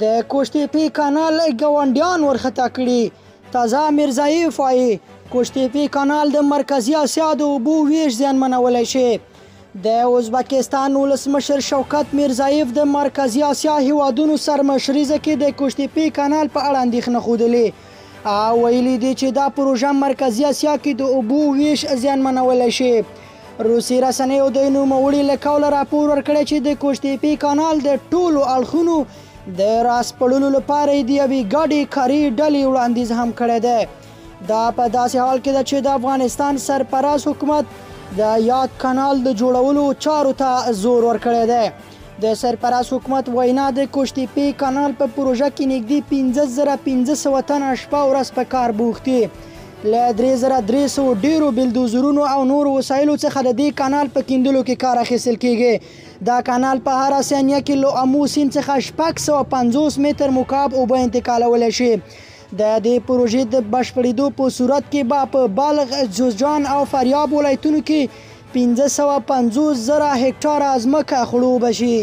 د کوشتېپې کانال ګاونډیان ورخطا کړي. تازه میرزایف وایي کوشتېپې کانال د مرکزي اسیا د اوبو ویش زیانمنولی شي. د ازبکستان ولسمشر شوکت میرزایف د مرکزي اسیا هیوادونو سرمشریزه کې د کوشتېپې کانال په اړه اندېښنه ښودلې او ویلي دي چې دا پروژه مرکزي اسیا کې د اوبو ویش زیانمنولی شي. روسي رسنیو د نوموړي له قوله راپور ورکړی چې د کوشتېپې کانال د ټولو اړخونو د راسپړلو لپاره د یوې ګډې کاري ډلې وړاندیز هم کړی دی. دا په داسې حال کې ده چې د افغانستان سرپرست حکومت د یاد کانال د جوړولو چارو ته زور ورکړی دی. د سرپرست حکومت وینا د کوشتېپې کانال په پروژه کې نږدې 15,500 تنه شپه ورځ په کار بوخت دي. له 3,300 ډیرو بلدوزرونو او نورو وسایلو څخه د دې کانال په کیندلو کې کار اخیستل کیږي. دا کانال په هره ثانیه کې له امو سیند څخه 650 متر مکعب اوبه انتقالولی شي. د دې پروژې د بشپړېدو په صورت کې به په بالغ، جوزجان او فاریاب ولایتونو کې 550,000 هکټاره ځمکه خړوبه شي.